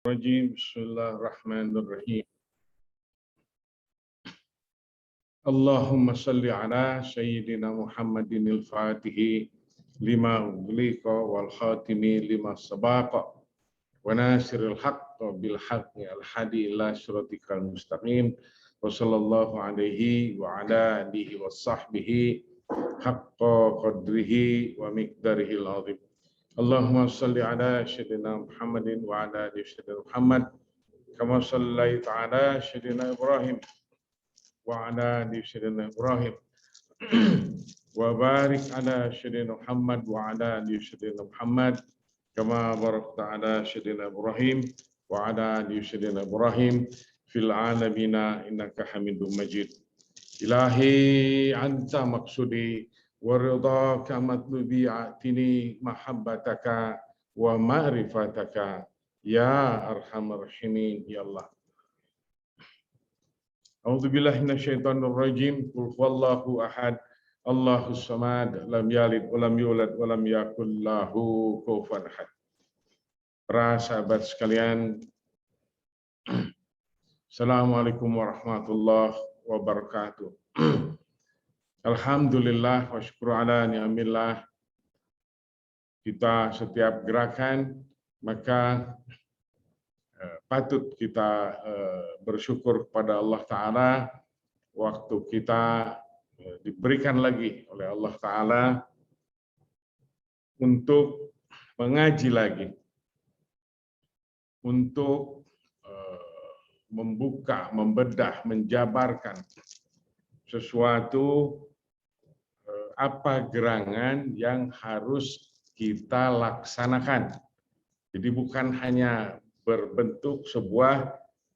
Rajim. Bismillahirrahmanirrahim. Allahumma salli ala Sayyidina Muhammadin al-Fatihi lima ughliqa wal khatimi lima sabaqa wa nasiril haqqa bil haqqi al-hadi ila siratikal mustaqim wa sallallahu alaihi wa ala alihi wa sahbihi haqqa qadrihi wa miqdarihil azim. Allahumma salli ala Sayyidina Muhammadin wa ala ali Sayyidina Muhammad kama sallaita ala Sayyidina Ibrahim wa ala ali Sayyidina Ibrahim wa barik ala Sayyidina Muhammad wa ala ali Sayyidina Muhammad kama barakta ala Sayyidina Ibrahim wa ala ali Sayyidina Ibrahim fil alamina innaka Hamidum Majid. Ilahi anta maksudi wa ridhaka matlubi atini mahabbataka wa ma'rifataka ya arhamar rahimin ya Allah. A'udzubillahi minasyaitonir rajim. Qul huwallahu ahad, Allahus samad, lam yalid wa lam yulad wa lam yakul lahu kufuwan ahad. Para sahabat sekalian, Assalamualaikum warahmatullahi wabarakatuh. Alhamdulillah wa syukru ala ni'amillah. Kita setiap gerakan maka patut kita bersyukur kepada Allah Ta'ala waktu kita diberikan lagi oleh Allah Ta'ala untuk mengaji lagi, untuk membuka, membedah, menjabarkan sesuatu apa gerangan yang harus kita laksanakan. Jadi bukan hanya berbentuk sebuah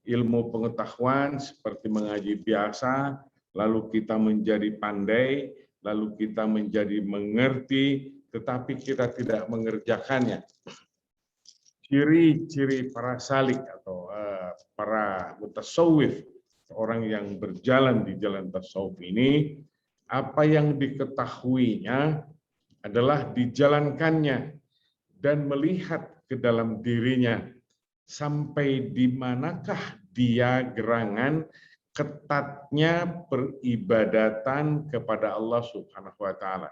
ilmu pengetahuan seperti mengaji biasa, lalu kita menjadi pandai, lalu kita menjadi mengerti, tetapi kita tidak mengerjakannya. Ciri-ciri para salik atau para mutasawwif, orang yang berjalan di jalan tasawuf ini, apa yang diketahuinya adalah dijalankannya dan melihat ke dalam dirinya sampai di manakah dia gerangan ketatnya peribadatan kepada Allah Subhanahu wa taala.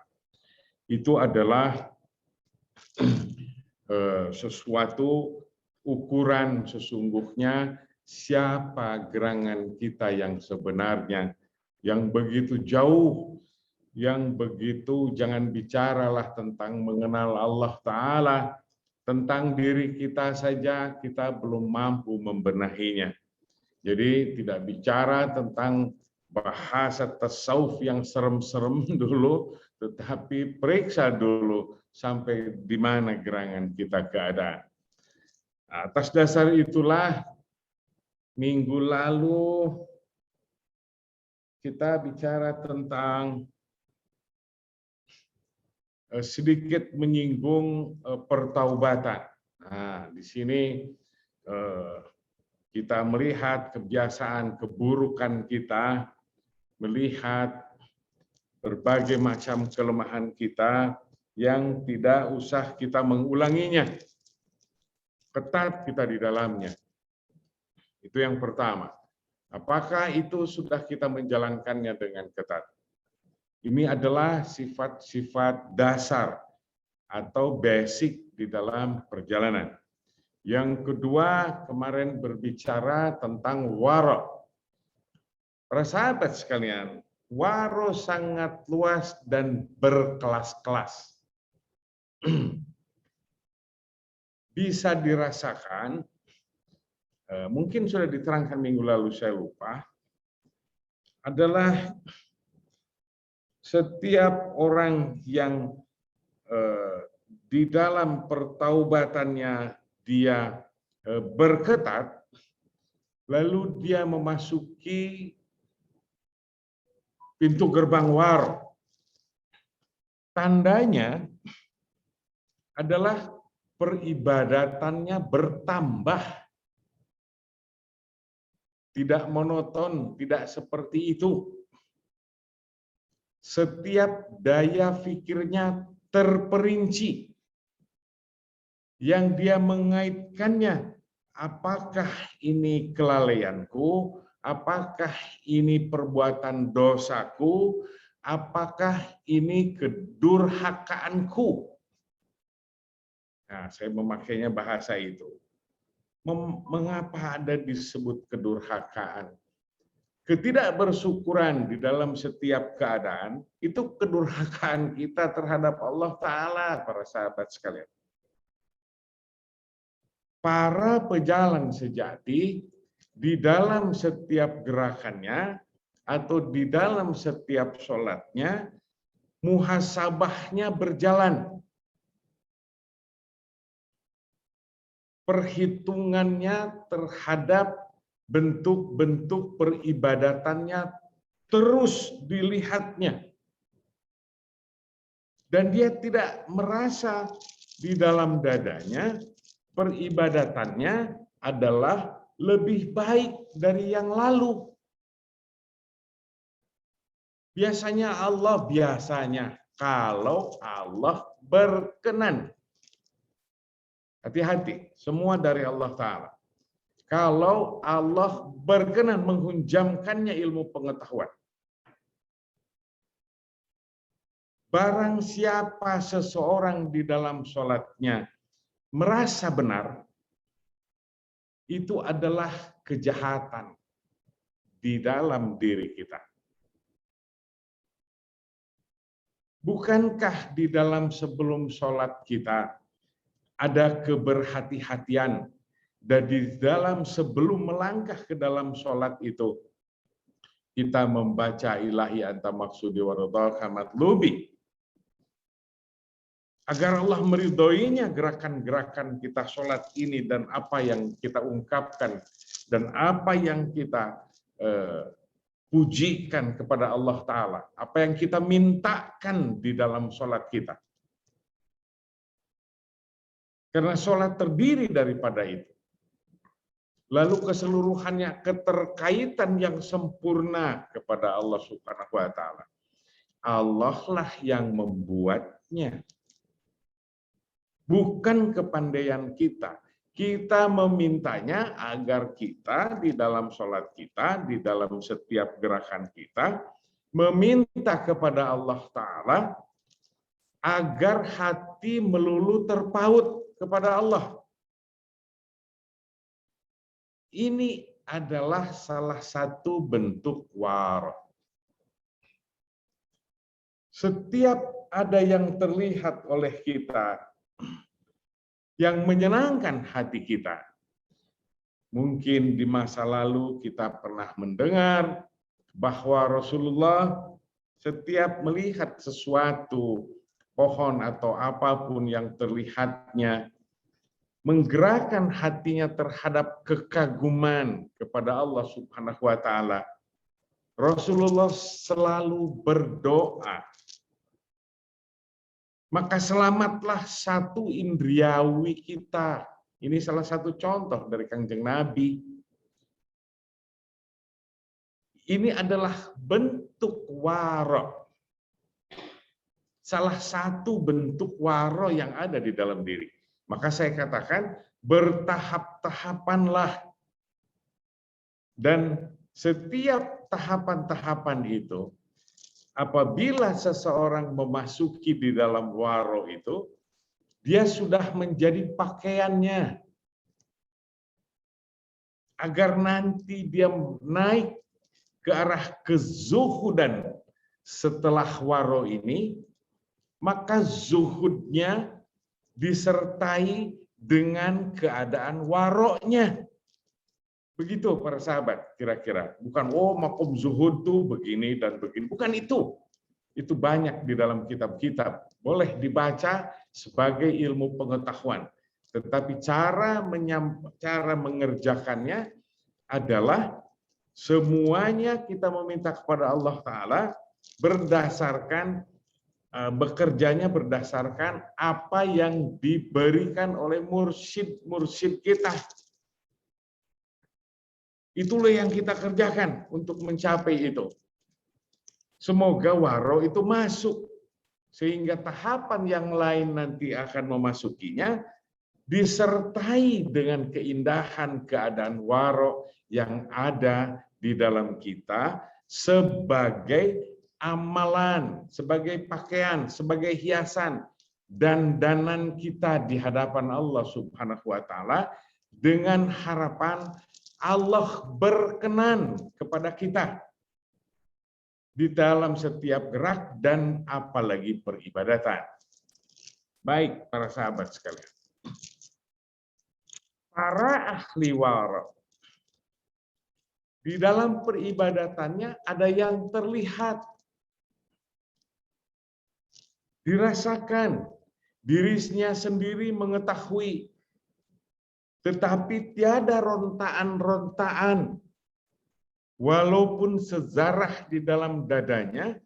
Itu adalah sesuatu ukuran sesungguhnya siapa gerangan kita yang sebenarnya, yang begitu jauh, yang begitu jangan bicaralah tentang mengenal Allah Ta'ala, tentang diri kita saja kita belum mampu membenahinya. Jadi tidak bicara tentang bahasa tasawuf yang serem-serem dulu, tetapi periksa dulu sampai di mana gerangan kita keadaan. Atas dasar itulah minggu lalu kita bicara tentang sedikit menyinggung pertaubatan. Nah, di sini kita melihat kebiasaan keburukan kita, melihat berbagai macam kelemahan kita yang tidak usah kita mengulanginya. Ketat kita di dalamnya. Itu yang pertama. Apakah itu sudah kita menjalankannya dengan ketat? Ini adalah sifat-sifat dasar atau basic di dalam perjalanan. Yang kedua, kemarin berbicara tentang waro. Para sahabat sekalian, waro sangat luas dan berkelas-kelas. Bisa dirasakan, mungkin sudah diterangkan minggu lalu, saya lupa, adalah setiap orang yang di dalam pertaubatannya dia berketat, lalu dia memasuki pintu gerbang waro. Tandanya adalah peribadatannya bertambah. Tidak monoton, tidak seperti itu. Setiap daya pikirnya terperinci. Yang dia mengaitkannya apakah ini kelalaianku, apakah ini perbuatan dosaku, apakah ini kedurhakaanku. Nah, saya memakainya bahasa itu. Mengapa ada disebut kedurhakaan? Ketidakbersyukuran di dalam setiap keadaan, itu kedurhakaan kita terhadap Allah Ta'ala, para sahabat sekalian. Para pejalan sejati, di dalam setiap gerakannya, atau di dalam setiap sholatnya, muhasabahnya berjalan. Perhitungannya terhadap bentuk-bentuk peribadatannya terus dilihatnya. Dan dia tidak merasa di dalam dadanya peribadatannya adalah lebih baik dari yang lalu. Biasanya kalau Allah berkenan. Hati-hati, semua dari Allah Ta'ala. Kalau Allah berkenan menghunjamkannya ilmu pengetahuan. Barang siapa seseorang di dalam sholatnya merasa benar, itu adalah kejahatan di dalam diri kita. Bukankah di dalam sebelum sholat kita ada keberhati-hatian, dan di dalam sebelum melangkah ke dalam sholat itu kita membaca ilahi anta maksudi wa ridhaka matlubi, agar Allah meridhoinya gerakan-gerakan kita sholat ini dan apa yang kita ungkapkan dan apa yang kita pujikan kepada Allah Ta'ala, apa yang kita mintakan di dalam sholat kita. Karena sholat terdiri daripada itu. Lalu keseluruhannya keterkaitan yang sempurna kepada Allah Subhanahu wa Ta'ala. Allah lah yang membuatnya. Bukan kepandaian kita. Kita memintanya agar kita di dalam sholat kita, di dalam setiap gerakan kita, meminta kepada Allah Ta'ala agar hati melulu terpaut kepada Allah. Ini adalah salah satu bentuk wara. Setiap ada yang terlihat oleh kita yang menyenangkan hati kita. Mungkin di masa lalu kita pernah mendengar bahwa Rasulullah setiap melihat sesuatu, pohon atau apapun yang terlihatnya menggerakkan hatinya terhadap kekaguman kepada Allah Subhanahu wa Ta'ala, Rasulullah selalu berdoa, maka selamatlah satu indriawi kita. Ini salah satu contoh dari Kanjeng Nabi. Ini adalah bentuk waro. Salah satu bentuk waro yang ada di dalam diri. Maka saya katakan bertahap-tahapanlah. Dan setiap tahapan-tahapan itu, apabila seseorang memasuki di dalam waro itu, dia sudah menjadi pakaiannya. Agar nanti dia naik ke arah kezuhudan setelah waro ini, maka zuhudnya disertai dengan keadaan waroknya. Begitu para sahabat kira-kira. Bukan, oh makom zuhud tuh begini dan begini. Bukan itu. Itu banyak di dalam kitab-kitab. Boleh dibaca sebagai ilmu pengetahuan. Tetapi cara mengerjakannya adalah semuanya kita meminta kepada Allah Ta'ala berdasarkan bekerjanya berdasarkan apa yang diberikan oleh mursyid kita. Itulah yang kita kerjakan untuk mencapai itu. Semoga waro itu masuk, sehingga tahapan yang lain nanti akan memasukinya, disertai dengan keindahan keadaan waro yang ada di dalam kita sebagai amalan, sebagai pakaian, sebagai hiasan, dandanan kita di hadapan Allah Subhanahu wa Ta'ala, dengan harapan Allah berkenan kepada kita di dalam setiap gerak dan apalagi peribadatan. Baik, para sahabat sekalian. Para ahli wara di dalam peribadatannya ada yang terlihat, dirasakan, dirinya sendiri mengetahui, tetapi tiada rontaan-rontaan, walaupun sezarah di dalam dadanya,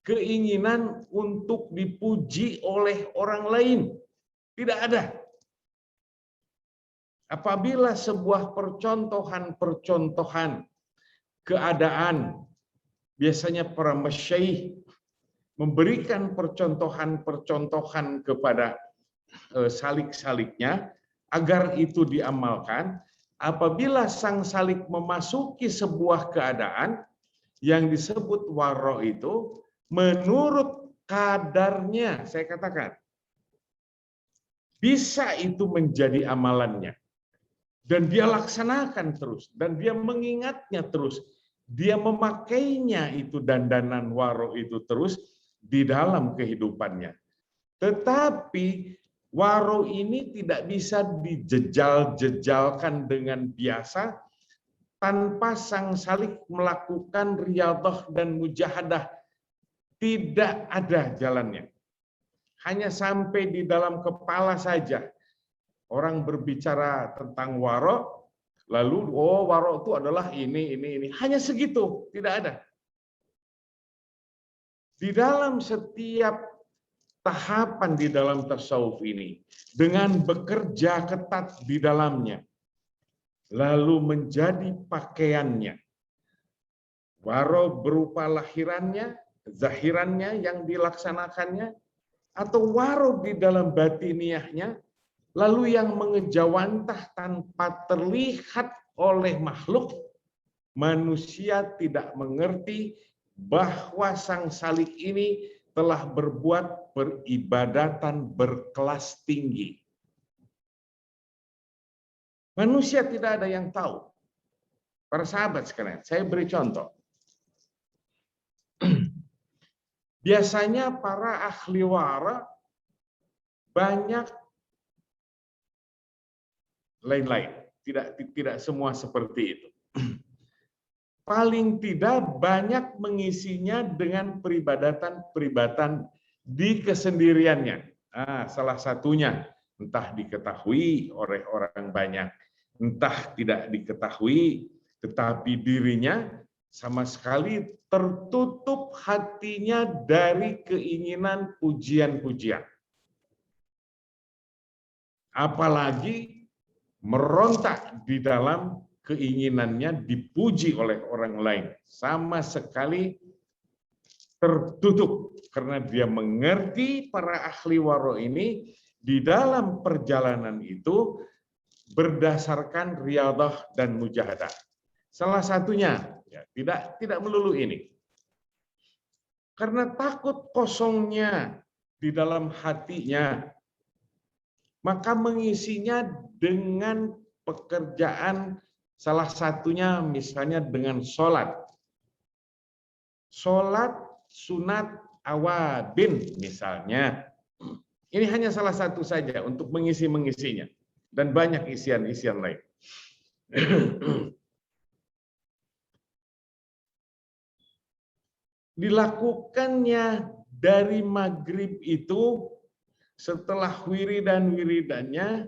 keinginan untuk dipuji oleh orang lain. Tidak ada. Apabila sebuah percontohan-percontohan keadaan, biasanya para masyaikh memberikan percontohan-percontohan kepada salik-saliknya agar itu diamalkan. Apabila sang salik memasuki sebuah keadaan yang disebut waro itu, menurut kadarnya, saya katakan, bisa itu menjadi amalannya. Dan dia laksanakan terus, dan dia mengingatnya terus. Dia memakainya itu dandanan waro itu terus di dalam kehidupannya. Tetapi waro ini tidak bisa dijejal-jejalkan dengan biasa tanpa sang salik melakukan riyadhah dan mujahadah. Tidak ada jalannya. Hanya sampai di dalam kepala saja. Orang berbicara tentang waro, lalu waro itu adalah ini. Hanya segitu, tidak ada. Di dalam setiap tahapan di dalam tasawuf ini, dengan bekerja ketat di dalamnya, lalu menjadi pakaiannya. Waro berupa lahirannya, zahirannya yang dilaksanakannya, atau waro di dalam batiniahnya, lalu yang mengejawantah tanpa terlihat oleh makhluk, manusia tidak mengerti bahwa sang salik ini telah berbuat peribadatan berkelas tinggi. Manusia tidak ada yang tahu. Para sahabat sekalian, saya beri contoh. Biasanya para ahli wara banyak lain-lain, tidak semua seperti itu. Paling tidak banyak mengisinya dengan peribadatan di kesendiriannya. Salah satunya entah diketahui oleh orang banyak, entah tidak diketahui, tetapi dirinya sama sekali tertutup hatinya dari keinginan pujian-pujian. Apalagi merontak di dalam keinginannya dipuji oleh orang lain. Sama sekali tertutup karena dia mengerti para ahli waro ini di dalam perjalanan itu berdasarkan riyadhah dan mujahadah. Salah satunya, ya, tidak melulu ini. Karena takut kosongnya di dalam hatinya, maka mengisinya dengan pekerjaan, salah satunya misalnya dengan sholat. Sholat sunat awabin misalnya. Ini hanya salah satu saja untuk mengisinya. Dan banyak isian-isian lain. Dilakukannya dari maghrib itu setelah wiridannya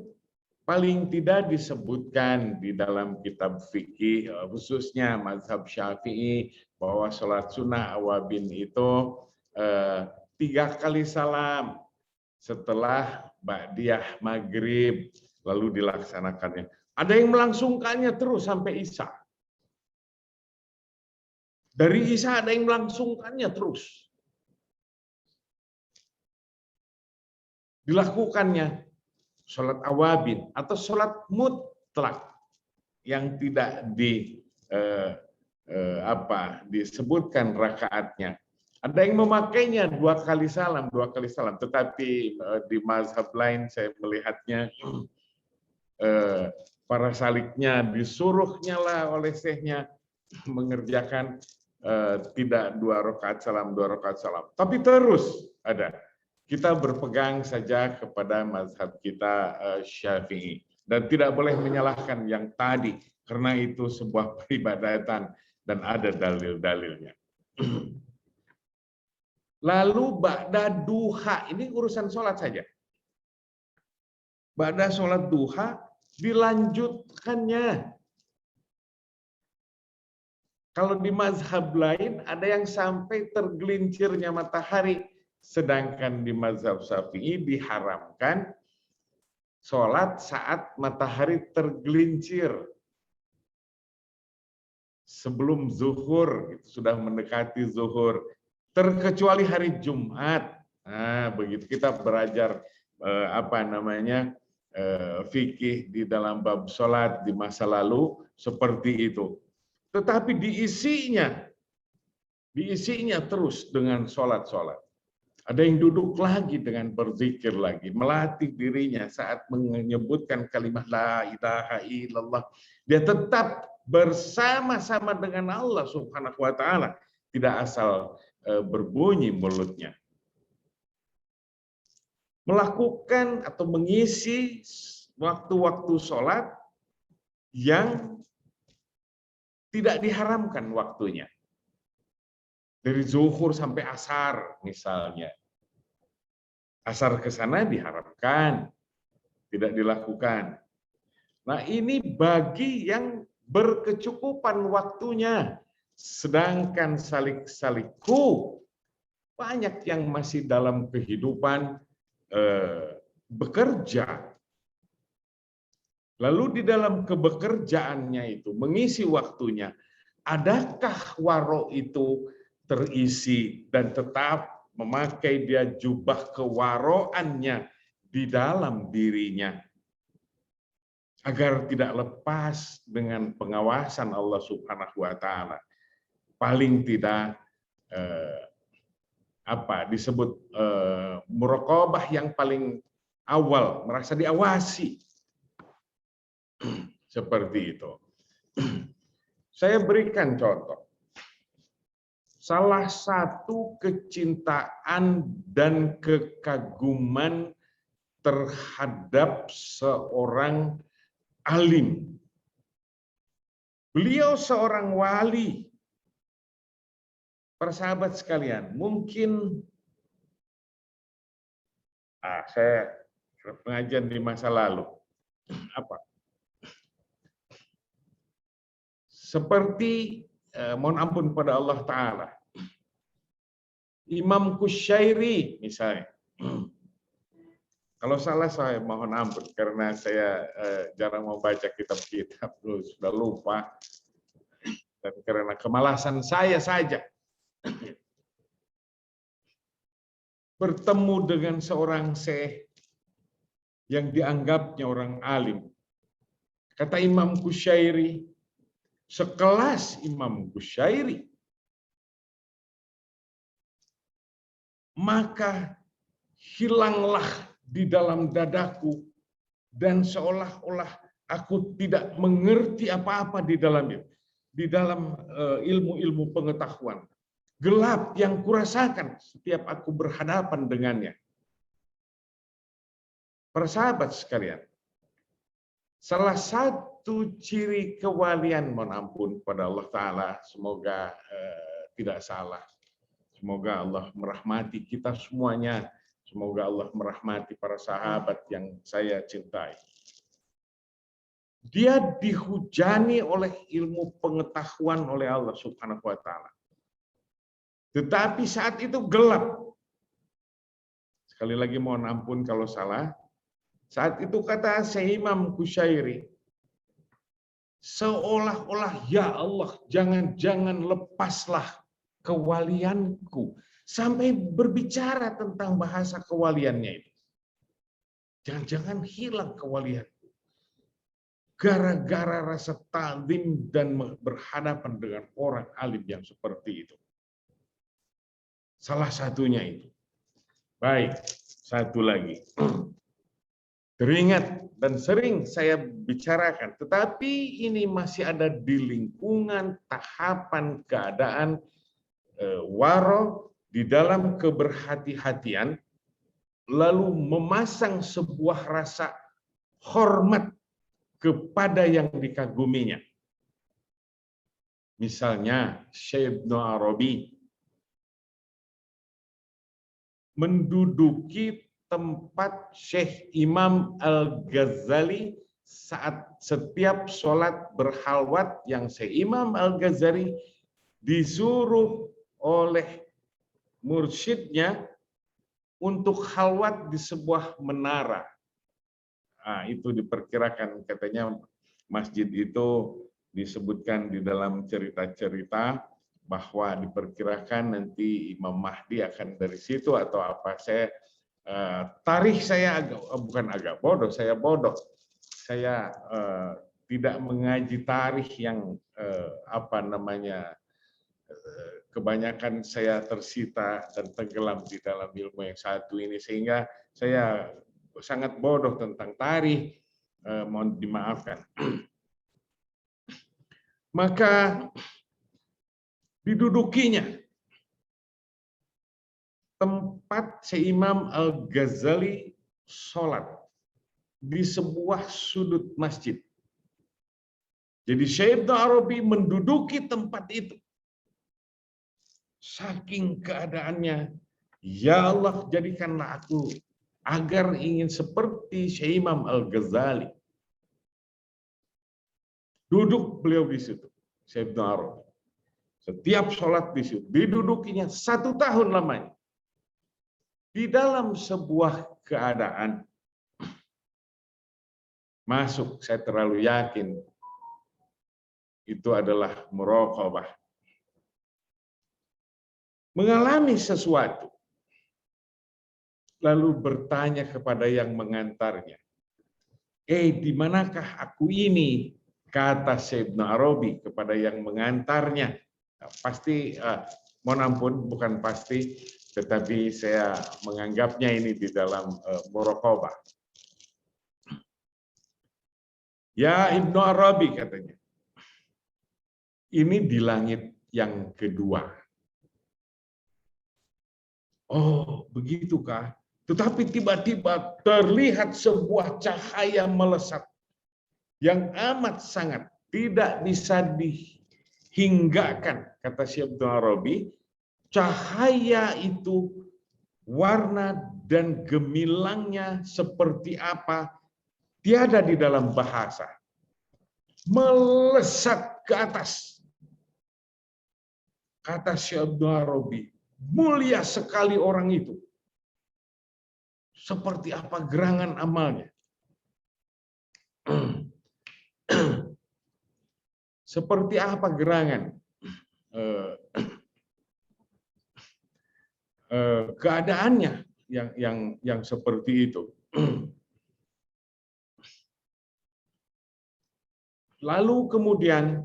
paling tidak disebutkan di dalam kitab fikih, khususnya mazhab Syafi'i, bahwa sholat sunnah awabin itu 3 kali salam setelah ba'diyah maghrib, lalu dilaksanakannya. Ada yang melangsungkannya terus sampai Isya. Dari Isya ada yang melangsungkannya terus. Dilakukannya sholat awabin atau sholat mutlak yang tidak disebutkan rakaatnya. Ada yang memakainya 2 kali salam, tetapi di mazhab lain saya melihatnya para saliknya disuruhnya lah oleh syekhnya mengerjakan tidak 2 rakaat salam, tapi terus ada. Kita berpegang saja kepada mazhab kita Syafi'i dan tidak boleh menyalahkan yang tadi karena itu sebuah peribadatan dan ada dalil-dalilnya. Lalu ba'da duha, ini urusan sholat saja. Ba'da sholat duha dilanjutkannya. Kalau di mazhab lain ada yang sampai tergelincirnya matahari, sedangkan di mazhab Syafi'i diharamkan sholat saat matahari tergelincir. Sebelum zuhur, sudah mendekati zuhur. Terkecuali hari Jumat. Nah, begitu kita belajar fikih di dalam bab sholat di masa lalu seperti itu. Tetapi diisinya terus dengan sholat-sholat. Ada yang duduk lagi dengan berzikir lagi, melatih dirinya saat menyebutkan kalimat la ilaha illallah. Dia tetap bersama-sama dengan Allah Subhanahu wa taala, tidak asal berbunyi mulutnya. Melakukan atau mengisi waktu-waktu sholat yang tidak diharamkan waktunya. Dari zuhur sampai asar misalnya. Asar ke sana diharamkan, tidak dilakukan. Nah, ini bagi yang berkecukupan waktunya. Sedangkan salik-salikku banyak yang masih dalam kehidupan bekerja. Lalu di dalam kebekerjaannya itu mengisi waktunya, adakah waro itu terisi dan tetap memakai dia jubah kewaroannya di dalam dirinya agar tidak lepas dengan pengawasan Allah Subhanahu wa taala. Paling tidak disebut muraqabah yang paling awal, merasa diawasi. Seperti itu. Saya berikan contoh. Salah satu kecintaan dan kekaguman terhadap seorang alim. Beliau seorang wali. Persahabat sekalian, mungkin saya pengajian di masa lalu. Seperti mohon ampun pada Allah Ta'ala. Imam Qushairi misalnya. Kalau salah saya mohon ampun karena saya jarang membaca kitab-kitab, sudah lupa. Dan karena kemalasan saya saja. Bertemu dengan seorang syekh yang dianggapnya orang alim. Kata Imam Qushairi, sekelas Imam Qushairi, maka hilanglah di dalam dadaku dan seolah-olah aku tidak mengerti apa-apa di dalamnya, di dalam ilmu-ilmu pengetahuan. Gelap yang kurasakan setiap aku berhadapan dengannya. Para sahabat sekalian, salah satu ciri kewalian, mohon ampun pada Allah Ta'ala, semoga tidak salah. Semoga Allah merahmati kita semuanya. Semoga Allah merahmati para sahabat yang saya cintai. Dia dihujani oleh ilmu pengetahuan oleh Allah Subhanahu wa Ta'ala. Tetapi saat itu gelap. Sekali lagi mohon ampun kalau salah. Saat itu kata Syekh Imam Qushairi, seolah-olah ya Allah, jangan-jangan lepaslah kewalianku. Sampai berbicara tentang bahasa kewaliannya itu. Jangan-jangan hilang kewalian. Gara-gara rasa ta'zim dan berhadapan dengan orang alim yang seperti itu. Salah satunya itu. Baik, satu lagi. Teringat dan sering saya bicarakan, tetapi ini masih ada di lingkungan tahapan keadaan waro di dalam keberhati-hatian, lalu memasang sebuah rasa hormat kepada yang dikaguminya. Misalnya Syekh Ibnu Arabi menduduki tempat Syekh Imam Al-Ghazali saat setiap sholat berhalwat yang Syekh Imam Al-Ghazali disuruh oleh mursyidnya untuk halwat di sebuah menara. Nah, itu diperkirakan, katanya masjid itu disebutkan di dalam cerita-cerita bahwa diperkirakan nanti Imam Mahdi akan dari situ atau apa. Saya tarikh saya agak bodoh, saya bodoh. Saya tidak mengaji tarikh yang kebanyakan saya tersita dan tenggelam di dalam ilmu yang satu ini, sehingga saya sangat bodoh tentang tarikh, mohon dimaafkan. Maka didudukinya tempat Syekh Imam Al-Ghazali sholat di sebuah sudut masjid. Jadi Syekh Ibnu Arabi menduduki tempat itu. Saking keadaannya, ya Allah, jadikanlah aku agar ingin seperti Syekh Imam Al-Ghazali. Duduk beliau di situ, Syekh Ibnu Arabi. Setiap sholat di situ, didudukinya 1 tahun lamanya. Di dalam sebuah keadaan masuk, saya terlalu yakin itu adalah muraqabah. Mengalami sesuatu, lalu bertanya kepada yang mengantarnya, di manakah aku ini? Kata Syekh Ibnu Arabi kepada yang mengantarnya. Nah, pasti, mohon ampun, bukan pasti, tetapi saya menganggapnya ini di dalam muraqabah. Ya Ibnu Arabi, katanya, ini di langit yang kedua. Oh, begitukah? Tetapi tiba-tiba terlihat sebuah cahaya melesat yang amat sangat tidak bisa dihinggakan, kata Syekh Ibnu Arabi. Cahaya itu warna dan gemilangnya seperti apa tiada di dalam bahasa. Melesat ke atas. Kata Syekh Ibnu Arabi, mulia sekali orang itu. Seperti apa gerangan amalnya? Seperti apa gerangan keadaannya yang seperti itu. Lalu kemudian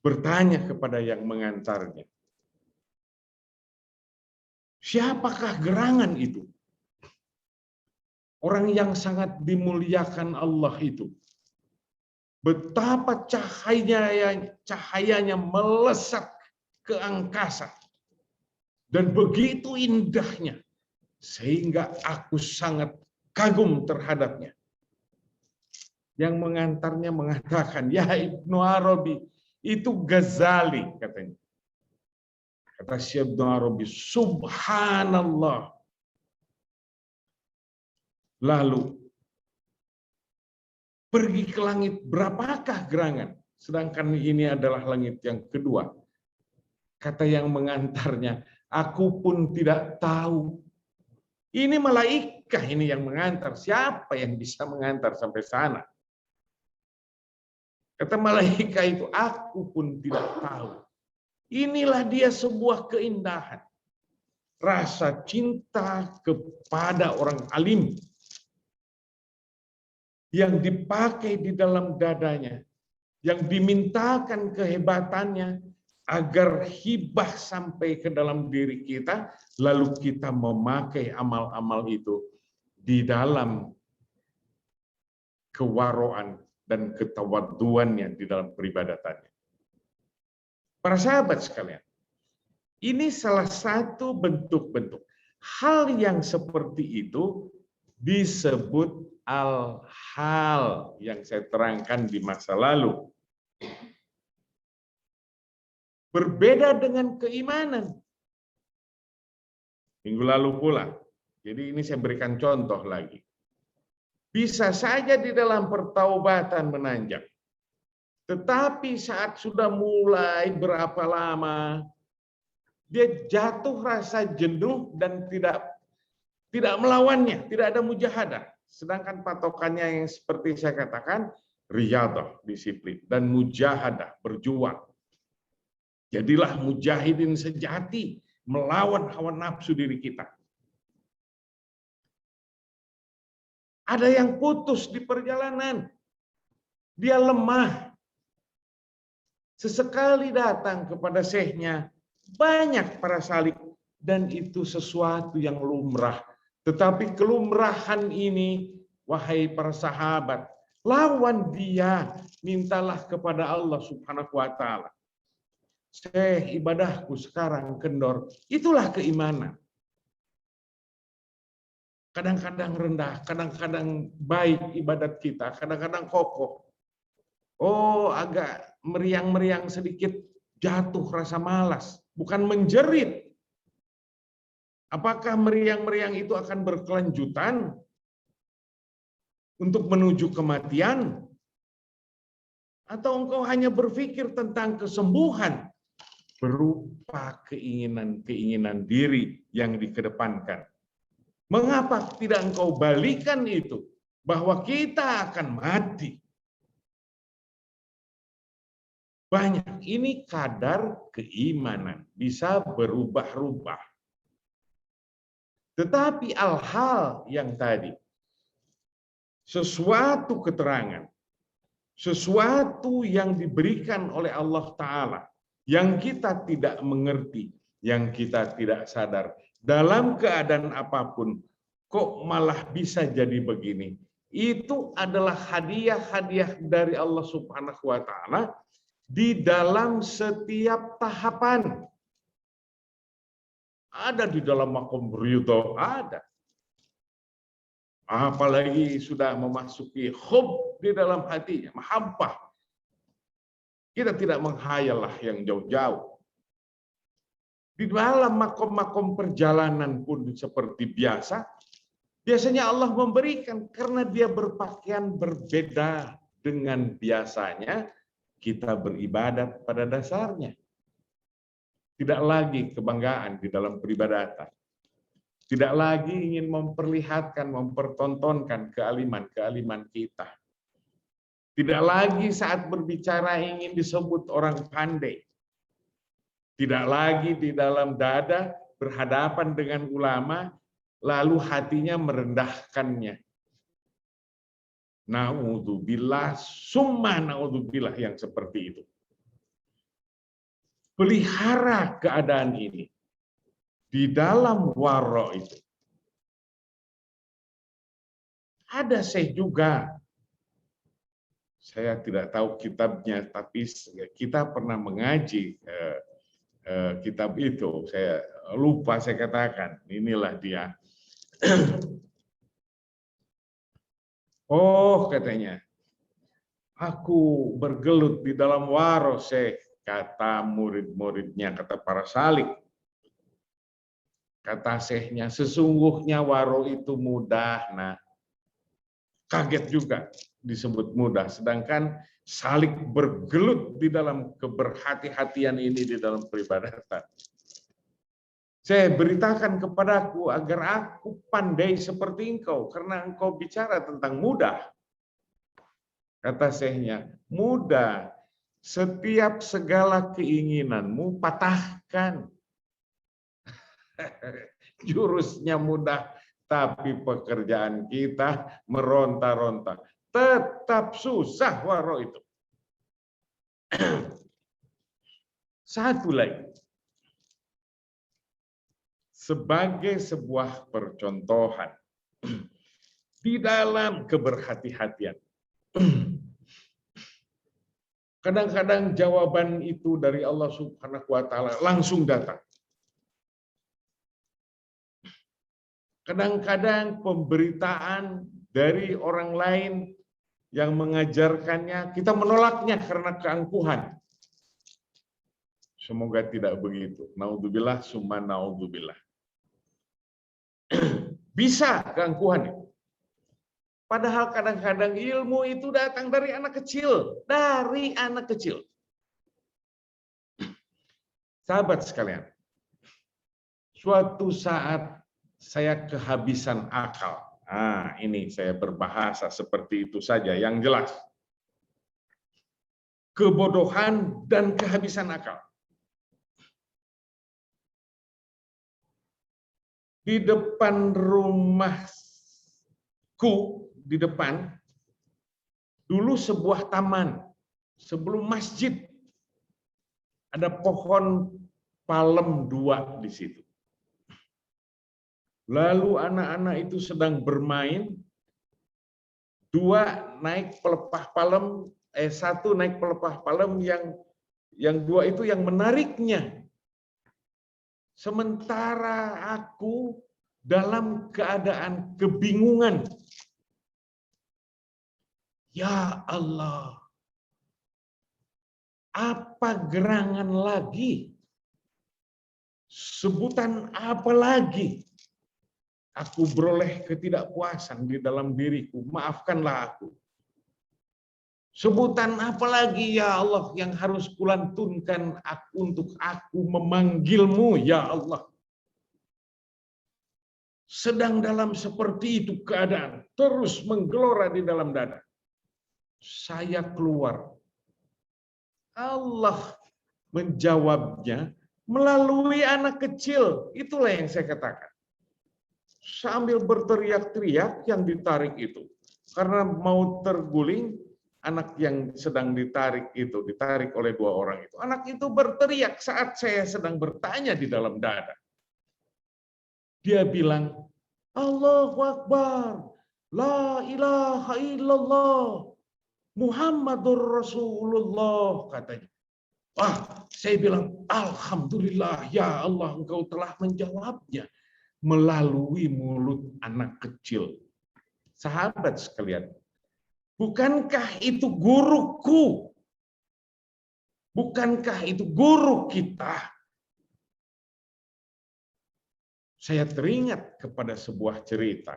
bertanya kepada yang mengantarnya, siapakah gerangan itu? Orang yang sangat dimuliakan Allah itu. Betapa cahayanya melesat ke angkasa. Dan begitu indahnya. Sehingga aku sangat kagum terhadapnya. Yang mengantarnya mengatakan, ya Ibnu Arabi, itu Ghazali, katanya. Kata Syekh Ibnu Arabi, subhanallah. Lalu, pergi ke langit, berapakah gerangan? Sedangkan ini adalah langit yang kedua. Kata yang mengantarnya, aku pun tidak tahu. Ini malaikat ini yang mengantar. Siapa yang bisa mengantar sampai sana? Kata malaikat itu, aku pun tidak tahu. Inilah dia sebuah keindahan. Rasa cinta kepada orang alim. yang dipakai di dalam dadanya, yang dimintakan kehebatannya agar hibah sampai ke dalam diri kita, lalu kita memakai amal-amal itu di dalam kewaraan dan ketawaduannya di dalam peribadatannya. Para sahabat sekalian, ini salah satu bentuk-bentuk hal yang seperti itu disebut al-hal yang saya terangkan di masa lalu. Berbeda dengan keimanan. Minggu lalu pula. Jadi ini saya berikan contoh lagi. Bisa saja di dalam pertaubatan menanjak. Tetapi saat sudah mulai berapa lama, dia jatuh rasa jenuh dan tidak melawannya, tidak ada mujahadah. Sedangkan patokannya yang seperti saya katakan, riyadhah, disiplin, dan mujahadah, berjuang. Jadilah mujahidin sejati, melawan hawa nafsu diri kita. Ada yang putus di perjalanan, dia lemah. Sesekali datang kepada syekhnya, banyak para salik, dan itu sesuatu yang lumrah. Tetapi kelumrahan ini, wahai para sahabat, lawan dia, mintalah kepada Allah Subhanahu wa Ta'ala. Syekh, ibadahku sekarang kendor. Itulah keimanan. Kadang-kadang rendah, kadang-kadang baik ibadat kita, kadang-kadang kokoh. Oh, agak meriang-meriang sedikit, jatuh rasa malas, bukan menjerit. Apakah meriang-meriang itu akan berkelanjutan untuk menuju kematian? Atau engkau hanya berpikir tentang kesembuhan berupa keinginan-keinginan diri yang dikedepankan? Mengapa tidak engkau balikan itu, bahwa kita akan mati? Banyak, ini kadar keimanan, bisa berubah-ubah. Tetapi hal yang tadi, sesuatu keterangan, sesuatu yang diberikan oleh Allah Ta'ala, yang kita tidak mengerti, yang kita tidak sadar, dalam keadaan apapun, kok malah bisa jadi begini. Itu adalah hadiah-hadiah dari Allah Subhanahu wa Ta'ala di dalam setiap tahapan. Ada di dalam makom ridho, ada. Apalagi sudah memasuki hub di dalam hatinya, mahabbah. Kita tidak menghayallah yang jauh-jauh. Di dalam makom-makom perjalanan pun seperti biasa, biasanya Allah memberikan karena dia berpakaian berbeda dengan biasanya kita beribadat pada dasarnya. Tidak lagi kebanggaan di dalam peribadatan. Tidak lagi ingin memperlihatkan, mempertontonkan kealiman-kealiman kita. Tidak lagi saat berbicara ingin disebut orang pandai. Tidak lagi di dalam dada berhadapan dengan ulama, lalu hatinya merendahkannya. Na'udzubillah, summa na'udzubillah yang seperti itu. Pelihara keadaan ini di dalam waro itu. Ada syekh juga, saya tidak tahu kitabnya, tapi kita pernah mengaji kitab itu. Saya lupa saya katakan, inilah dia. Oh, katanya, aku bergelut di dalam waro, syekh. Kata murid-muridnya, kata para salik. Kata syekhnya, sesungguhnya waro itu mudah. Nah, kaget juga disebut mudah. Sedangkan salik bergelut di dalam keberhati-hatian ini di dalam peribadatan. Saya beritakan kepadaku agar aku pandai seperti engkau, karena engkau bicara tentang mudah. Kata syekhnya, mudah. Setiap segala keinginanmu patahkan. Jurusnya mudah, tapi pekerjaan kita meronta-ronta. tetap susah waro itu. Satu lagi, sebagai sebuah percontohan di dalam keberhati-hatian. Kadang-kadang jawaban itu dari Allah Subhanahu wa taala langsung datang. Kadang-kadang pemberitaan dari orang lain yang mengajarkannya, kita menolaknya karena keangkuhan. Semoga tidak begitu. Naudzubillah, summa naudzubillah. Bisa keangkuhan itu. Padahal kadang-kadang ilmu itu datang dari anak kecil. Dari anak kecil. Sahabat sekalian, suatu saat saya kehabisan akal. Ini saya berbahasa seperti itu saja, yang jelas. Kebodohan dan kehabisan akal. Di depan rumahku, di depan, dulu sebuah taman, sebelum masjid, ada pohon palem 2 di situ. Lalu anak-anak itu sedang bermain, 2 naik pelepah palem, 1 naik pelepah palem, yang 2 itu yang menariknya. Sementara aku dalam keadaan kebingungan. Ya Allah, apa gerangan lagi? Sebutan apa lagi? Aku beroleh ketidakpuasan di dalam diriku. Maafkanlah aku. Sebutan apa lagi ya Allah yang harus kulantunkan untuk aku memanggilmu ya Allah. Sedang dalam seperti itu keadaan, terus menggelora di dalam dada. Saya keluar. Allah menjawabnya melalui anak kecil. Itulah yang saya katakan. Sambil berteriak-teriak yang ditarik itu. Karena mau terguling, anak yang sedang ditarik oleh 2 orang itu. Anak itu berteriak saat saya sedang bertanya di dalam dada. Dia bilang, Allahu Akbar, la ilaha illallah, Muhammadur Rasulullah, katanya. Saya bilang, Alhamdulillah, ya Allah, Engkau telah menjawabnya melalui mulut anak kecil. Sahabat sekalian, bukankah itu guruku? Bukankah itu guru kita? Saya teringat kepada sebuah cerita.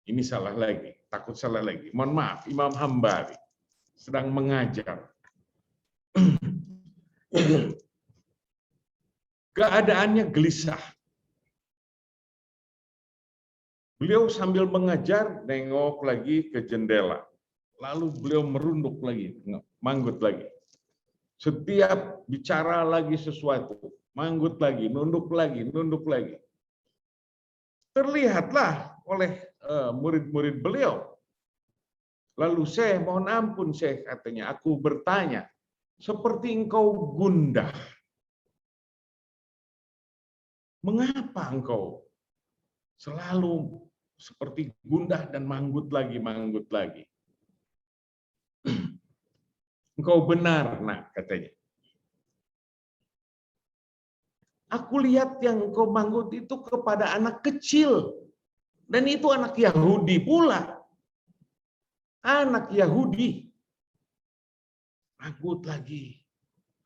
Ini salah lagi, takut salah lagi. Mohon maaf, Imam Hambali sedang mengajar. Keadaannya gelisah. Beliau sambil mengajar, nengok lagi ke jendela. Lalu beliau merunduk lagi, manggut lagi. Setiap bicara lagi sesuatu, manggut lagi, nunduk lagi, nunduk lagi. Terlihatlah oleh murid-murid beliau. Lalu saya mohon ampun, saya katanya, aku bertanya, seperti engkau gundah. Mengapa engkau selalu seperti gundah dan manggut lagi, manggut lagi? Engkau benar, nak, katanya. Aku lihat yang engkau manggut itu kepada anak kecil. Dan itu anak Yahudi pula. Anak Yahudi. Manggut lagi,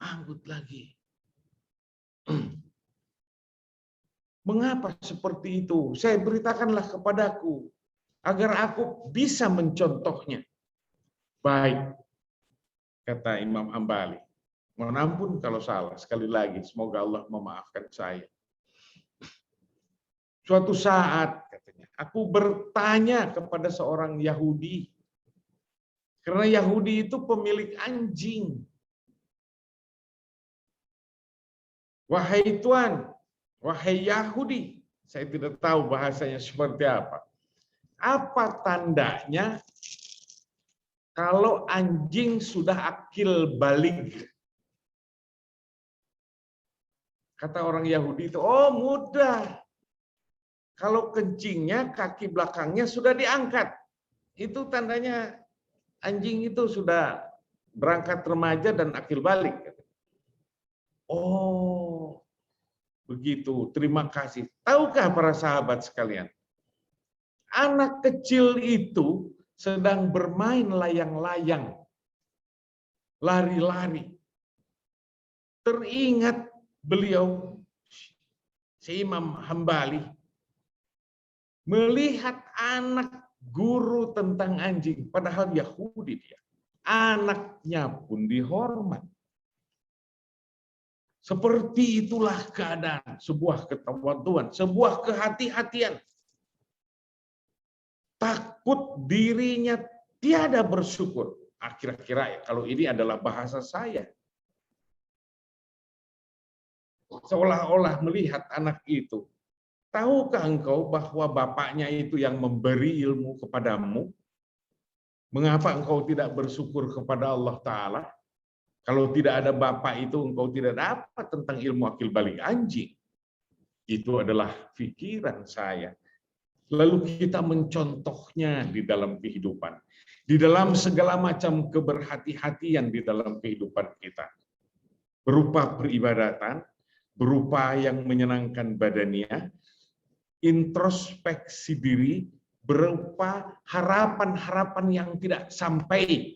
manggut lagi. Mengapa seperti itu? Saya beritakanlah kepadaku, agar aku bisa mencontohnya. Baik, kata Imam Hambali. Mohon ampun kalau salah, sekali lagi, semoga Allah memaafkan saya. Suatu saat, katanya, aku bertanya kepada seorang Yahudi, karena Yahudi itu pemilik anjing. Wahai Tuan, wahai Yahudi, saya tidak tahu bahasanya seperti apa. Apa tandanya kalau anjing sudah akil balik? Kata orang Yahudi itu, oh mudah. Kalau kencingnya kaki belakangnya sudah diangkat. Itu tandanya anjing itu sudah berangkat remaja dan akil balik. Oh, begitu. Terima kasih. Tahukah para sahabat sekalian, anak kecil itu sedang bermain layang-layang, lari-lari. Teringat beliau, si Imam Hambali, melihat anak guru tentang anjing, padahal Yahudi dia. Anaknya pun dihormat. Seperti itulah keadaan sebuah ketawaduan, sebuah kehati-hatian. Takut dirinya tiada bersyukur. Kira-kira kalau ini adalah bahasa saya. Seolah-olah melihat anak itu. Tahukah engkau bahwa bapaknya itu yang memberi ilmu kepadamu? Mengapa engkau tidak bersyukur kepada Allah Ta'ala? Kalau tidak ada bapak itu, engkau tidak dapat tentang ilmu akil balik anjing. Itu adalah pikiran saya. Lalu kita mencontohnya di dalam kehidupan. Di dalam segala macam keberhati-hatian di dalam kehidupan kita. Berupa peribadatan, berupa yang menyenangkan badannya, introspeksi diri, berupa harapan-harapan yang tidak sampai,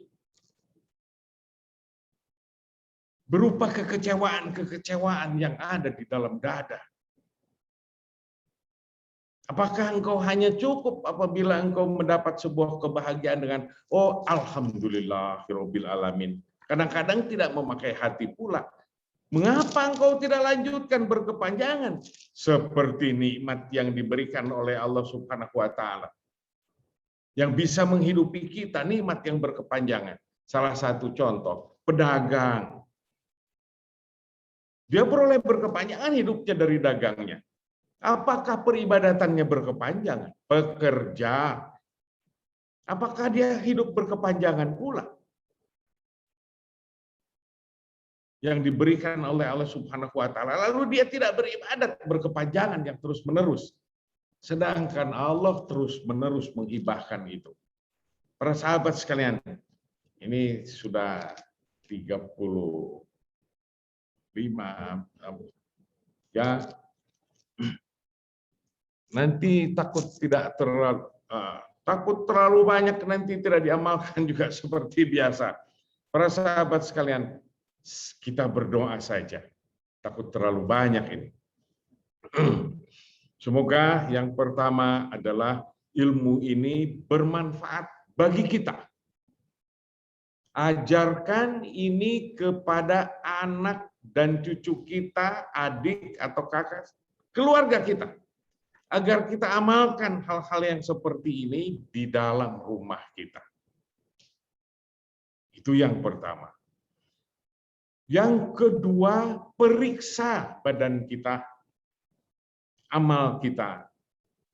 berupa kekecewaan-kekecewaan yang ada di dalam dada. Apakah engkau hanya cukup apabila engkau mendapat sebuah kebahagiaan dengan oh alhamdulillahirabbil alamin. Kadang-kadang tidak memakai hati pula. Mengapa engkau tidak lanjutkan berkepanjangan seperti nikmat yang diberikan oleh Allah Subhanahu wa taala? Yang bisa menghidupi kita, nikmat yang berkepanjangan. Salah satu contoh, pedagang. Dia beroleh berkepanjangan hidupnya dari dagangnya. Apakah peribadatannya berkepanjangan? Pekerja. Apakah dia hidup berkepanjangan pula? Yang diberikan oleh Allah Subhanahu wa taala. Lalu dia tidak beribadat berkepanjangan yang terus-menerus. Sedangkan Allah terus-menerus menghibahkan itu. Para sahabat sekalian, ini sudah 35 ya. Nanti takut terlalu banyak nanti tidak diamalkan juga seperti biasa. Para sahabat sekalian, kita berdoa saja. Takut terlalu banyak ini. Semoga yang pertama adalah ilmu ini bermanfaat bagi kita. Ajarkan ini kepada anak dan cucu kita, adik atau kakak, keluarga kita. Agar kita amalkan hal-hal yang seperti ini di dalam rumah kita. Itu yang pertama. Yang kedua, periksa badan kita, amal kita.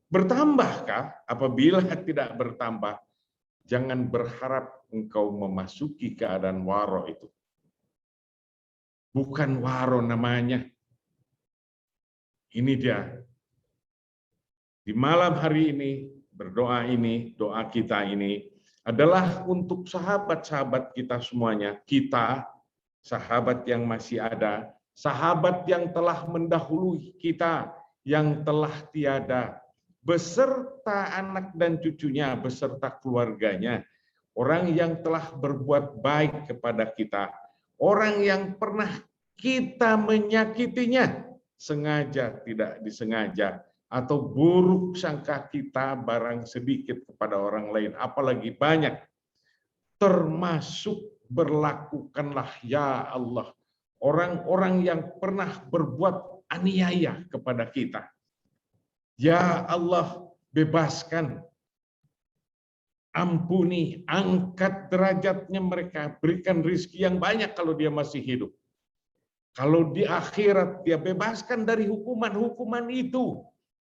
Bertambahkah? Apabila tidak bertambah, jangan berharap engkau memasuki keadaan waro itu. Bukan waro namanya. Ini dia. Di malam hari ini, berdoa ini, doa kita ini adalah untuk sahabat-sahabat kita semuanya. Kita, sahabat yang masih ada, sahabat yang telah mendahului kita, yang telah tiada, beserta anak dan cucunya, beserta keluarganya, orang yang telah berbuat baik kepada kita, orang yang pernah kita menyakitinya, sengaja tidak disengaja, atau buruk sangka kita barang sedikit kepada orang lain, apalagi banyak, termasuk berlakukanlah ya Allah orang-orang yang pernah berbuat aniaya kepada kita. Ya Allah, bebaskan, ampuni, angkat derajatnya mereka, berikan rizki yang banyak kalau dia masih hidup. Kalau di akhirat dia bebaskan dari hukuman-hukuman itu.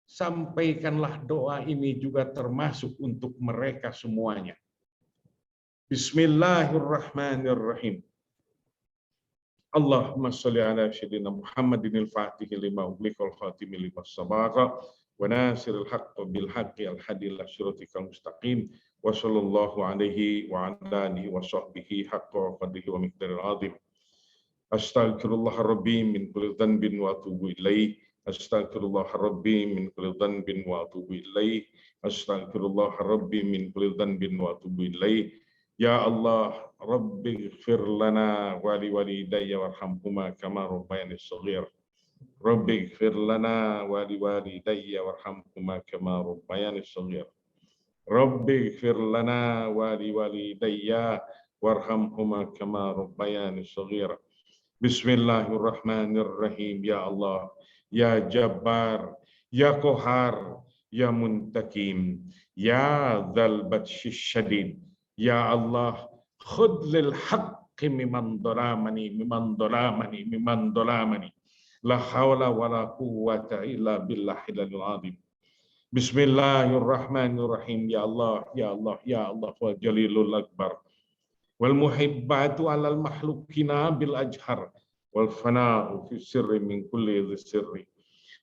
sampaikanlah doa ini juga termasuk untuk mereka semuanya. Bismillahirrahmanirrahim. Allahumma salli ala sayyidina Muhammadin al-Fatih lima ughliqa al-khatim lima sabaqa wa nasiril haqqi bil haqqi al-hadi ila siratikal mustaqim wa sallallahu alaihi wa ala alihi wa sahbihi haqqa qadrihi wa miqdaril azim. Astaghfirullah rabbi min kulli dhanbin wa atubu ilaih. Astaghfirullah rabbi min kulli dhanbin wa atubu ilaih. Astaghfirullah rabbi min kulli dhanbin wa atubu ilaih. Ya Allah, Rabbi ighfir lana wa li walidayya warhamhuma kama rabbayani shaghir. Rabbi ighfir lana wa li walidayya warhamhuma kama rabbayani shaghir. Rabbi ighfir lana wa li walidayya warhamhuma kama rabbayani shaghir. Bismillahirrahmanirrahim. Ya Allah, ya Jabbar, ya Qahar, ya Muntakim, ya Dzal Batshi Syadid. Ya Allah, khudh lil haqqi mimman dhalamani. La hawla wa la quwwata illa billahil azim. Bismillahirrahmanirrahim. Ya Allah, ya Allah, ya Allah, wal jalilul akbar. Wal muhibbatu alal mahlukina bil ajhar. Wal fana'u fi sirri min kulli dhi sirri.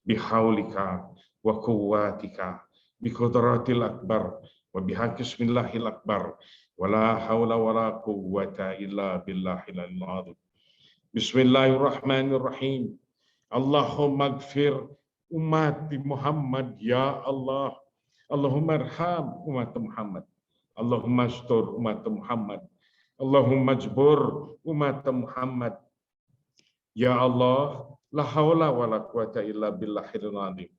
Bihaulika wa quwwatika. Biqudratil akbar. Wa bihaqqi bismillahil akbar. Wala haula wala quwwata illa billahil azim. Bismillahirrahmanirrahim. Allahumma ighfir ummati Muhammad ya Allah. Allahumma arham umat Muhammad. Allahumma astur umat Muhammad. Allahumma jbur umat Muhammad. Ya Allah, la haula wala quwwata illa billahil azim.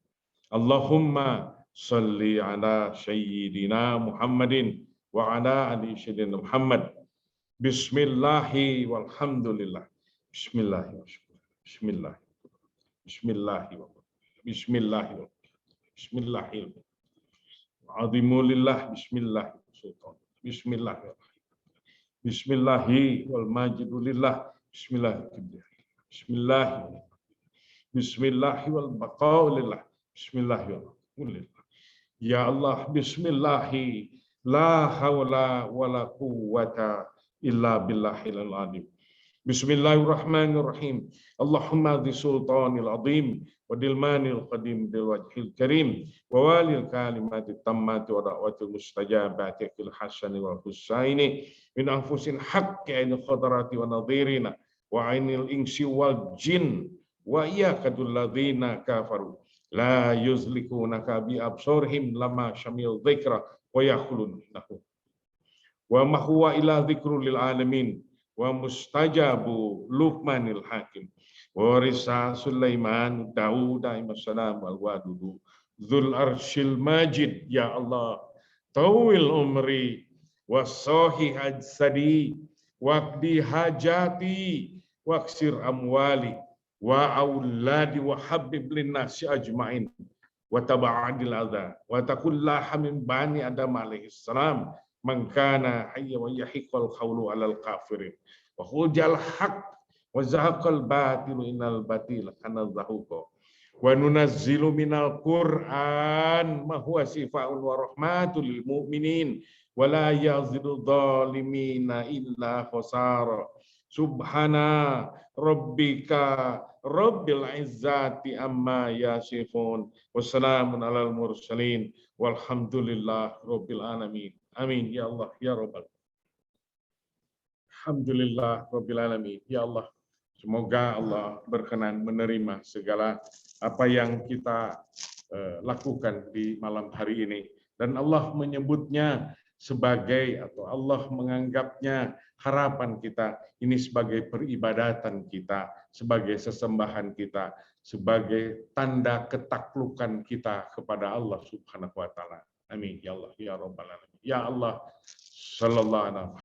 Allahumma salli ala sayyidina Muhammadin wa ala ali sayyidina Muhammad. Bismillahi walhamdulillah. Bismillahi Bismillah. Bismillahi Bismillahi Bismillahi Azimulillah. Bismillahi sultan. Bismillahi Bismillahi wal majidulillah. Bismillahi Bismillahi Bismillahi wal baqaulillah. Bismillahi walhamdulillah. Ya Allah, bismillahi la haula wala quwwata illa billahil azim. Bismillahirrahmanirrahim. Allahumma dhi sultanil azim wa dilmanil qadim bil wajhil karim wa walil kalimatit tammati wa da'watil mustajabati fil hasani wal husaini min anfusin haqqi ainil khadarati wa nadhirina wa ainil insi wal jin wa iyakadul ladzina kafaru la yuzlikunaka bi absorhim lama syamil dzikra wa yakhulun lahu wa ma huwa ila dzikrul lil alamin wa mustajabu Luqmanil Hakim wa risa Sulaiman Daud alaihissalam wal wadudu dzul arsyil majid. Ya Allah, tawil umri wa sahih ajsadi waqdi hajati waksir amwali wa auladi wa habib linnasi ajmain wa taba'adil adha wa takullaha min bani Adam alaihissalam man kana hayya wa yahiqal qawlu alal kafirin wa hujal haq wa zahaqal batil innal batila kana zahuqa wa nunazzilu minal Qur'an ma huwa shifaa'un wa rahmatul lil mu'minin wa la yazidu dhalimina illa khasara. Subhana rabbika rabbil izzati amma yasifun wassalamun alal mursalin walhamdulillah rabbil alamin. Amin ya Allah ya Rabbal. Alhamdulillah rabbil alamin. Ya Allah, semoga Allah berkenan menerima segala apa yang kita lakukan di malam hari ini, dan Allah menyebutnya sebagai, atau Allah menganggapnya, harapan kita ini sebagai peribadatan kita, sebagai sesembahan kita, sebagai tanda ketaklukan kita kepada Allah Subhanahu wa taala. Amin ya Allah ya Rabbal alamin. Ya Allah, sallallahu alaihi